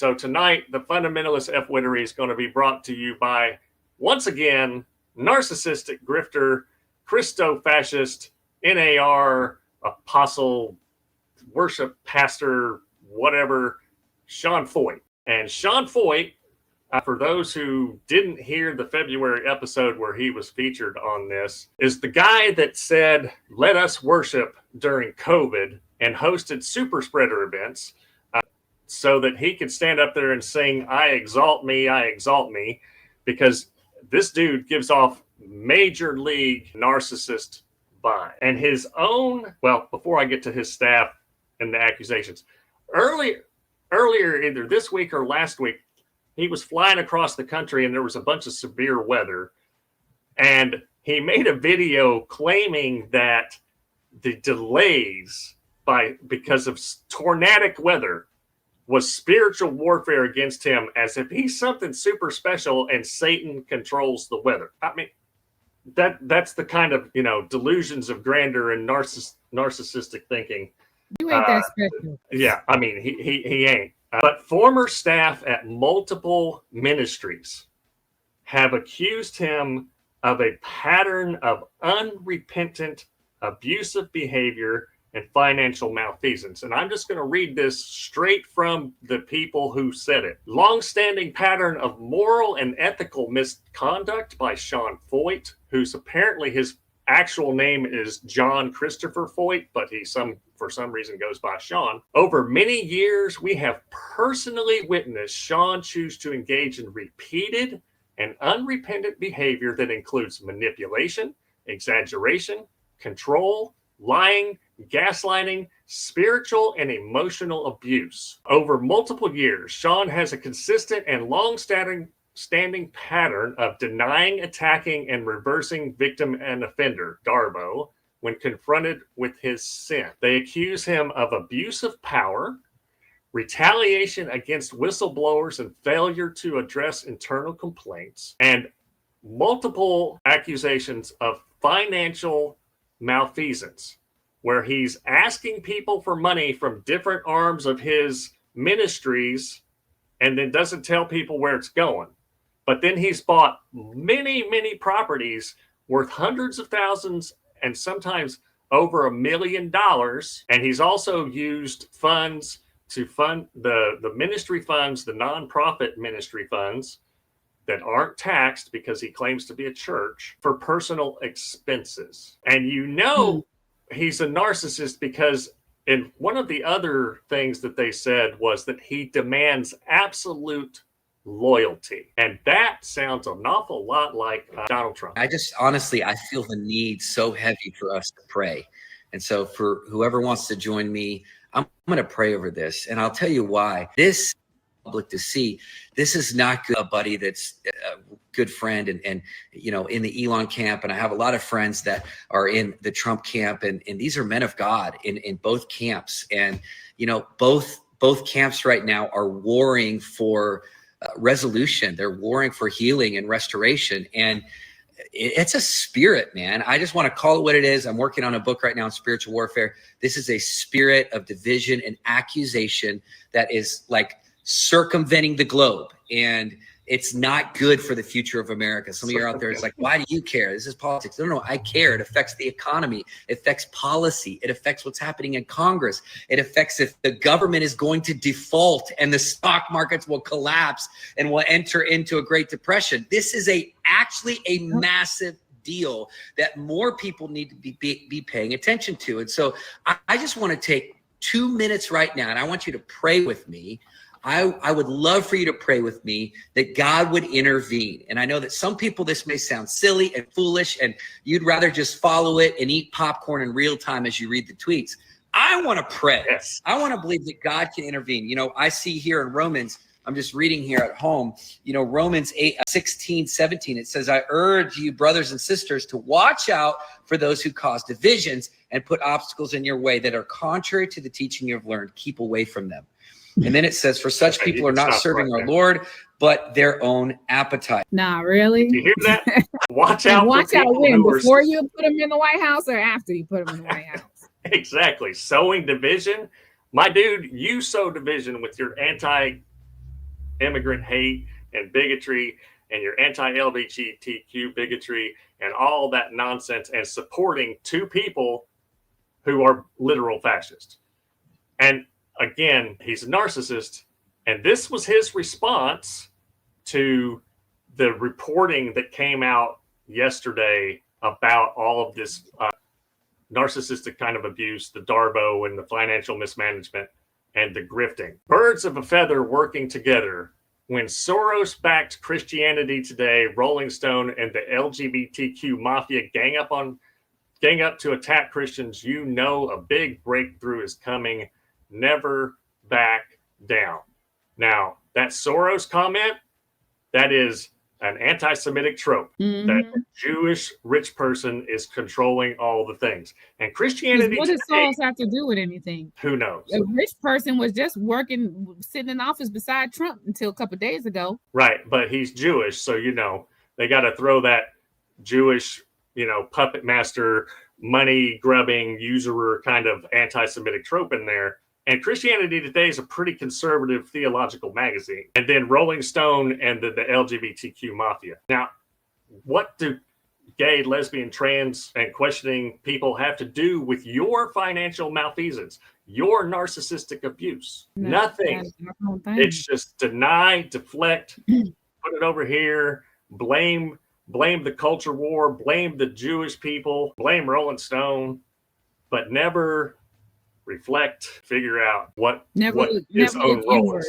So tonight, the Fundamentalist F-wittery is going to be brought to you by, once again, narcissistic grifter, Christo-fascist, NAR, apostle, worship pastor, whatever, Sean Feucht. And Sean Feucht, for those who didn't hear the February episode where he was featured on this, is the guy that said, let us worship during COVID and hosted super spreader events so that he could stand up there and sing, I exalt me, because this dude gives off major league narcissist vibe. And his own, well, before I get to his staff and the accusations, earlier either this week or last week, he was flying across the country and there was a bunch of severe weather. And he made a video claiming that the delays because of tornadic weather was spiritual warfare against him, as if he's something super special and Satan controls the weather. I mean, that's the kind of, delusions of grandeur and narcissistic thinking. You ain't that special. Yeah, I mean, he ain't. But former staff at multiple ministries have accused him of a pattern of unrepentant, abusive behavior and financial malfeasance. And I'm just going to read this straight from the people who said it. Long-standing pattern of moral and ethical misconduct by Sean Feucht, who's apparently his actual name is John Christopher Feucht, but he for some reason goes by Sean. Over many years, we have personally witnessed Sean choose to engage in repeated and unrepentant behavior that includes manipulation, exaggeration, control, lying, gaslighting, spiritual and emotional abuse. Over multiple years, Sean has a consistent and long-standing pattern of denying, attacking, and reversing victim and offender, Darbo, when confronted with his sin. They accuse him of abuse of power, retaliation against whistleblowers, and failure to address internal complaints, and multiple accusations of financial malfeasance, where he's asking people for money from different arms of his ministries and then doesn't tell people where it's going. But then he's bought many, many properties worth hundreds of thousands and sometimes over $1 million. And he's also used funds to fund the ministry funds, the nonprofit ministry funds that aren't taxed because he claims to be a church, for personal expenses. And he's a narcissist because in one of the other things that they said was that he demands absolute loyalty. And that sounds an awful lot like Donald Trump. I feel the need so heavy for us to pray. And so for whoever wants to join me, I'm going to pray over this. And I'll tell you why. This public to see, this is not good, buddy. That's a good friend and in the Elon camp. And I have a lot of friends that are in the Trump camp, and these are men of God in both camps. And, both camps right now are warring for resolution. They're warring for healing and restoration. And it's a spirit, man. I just want to call it what it is. I'm working on a book right now on spiritual warfare. This is a spirit of division and accusation that is like circumventing the globe, and it's not good for the future of America. Some of you are out there, it's like, why do you care? This is politics. No, I care. It affects the economy. It affects policy. It affects what's happening in Congress. It affects if the government is going to default and the stock markets will collapse and will enter into a Great Depression. This is actually a massive deal that more people need to be paying attention to. And so I just want to take 2 minutes right now, and I want you to pray with me. I would love for you to pray with me that God would intervene. And I know that some people, this may sound silly and foolish, and you'd rather just follow it and eat popcorn in real time as you read the tweets. I want to pray. Yes. I want to believe that God can intervene. I see here in Romans, I'm just reading here at home, Romans 8:16-17, it says, I urge you, brothers and sisters, to watch out for those who cause divisions and put obstacles in your way that are contrary to the teaching you've learned. Keep away from them. And then it says, for such people are not serving our Lord, but their own appetite. Nah, really? Did you hear that? Watch out. Watch out when? Before you put them in the White House or after you put them in the White House? Exactly. Sowing division. My dude, you sow division with your immigrant hate and bigotry and your anti-LGBTQ bigotry and all that nonsense, and supporting two people who are literal fascists. And again, he's a narcissist. And this was his response to the reporting that came out yesterday about all of this narcissistic kind of abuse, the Darbo and the financial mismanagement and the grifting. Birds of a feather working together. When Soros-backed Christianity Today, Rolling Stone, and the LGBTQ mafia gang up to attack Christians, you know a big breakthrough is coming. Never back down. Now, that Soros comment, that is an anti-Semitic trope. Mhm. That a Jewish rich person is controlling all the things. And Christianity What does Today, Soros have to do with anything? who knows? A rich person was just working, sitting in office beside Trump until a couple of days ago. Right, but he's Jewish, so they got to throw that Jewish, puppet master, money grubbing, usurer kind of anti-Semitic trope in there. And Christianity Today is a pretty conservative theological magazine. And then Rolling Stone and the LGBTQ mafia. Now, what do gay, lesbian, trans, and questioning people have to do with your financial malfeasance, your narcissistic abuse? No, Nothing. It's just deny, deflect, put it over here, blame the culture war, blame the Jewish people, blame Rolling Stone, but never reflect, figure out what his own role is.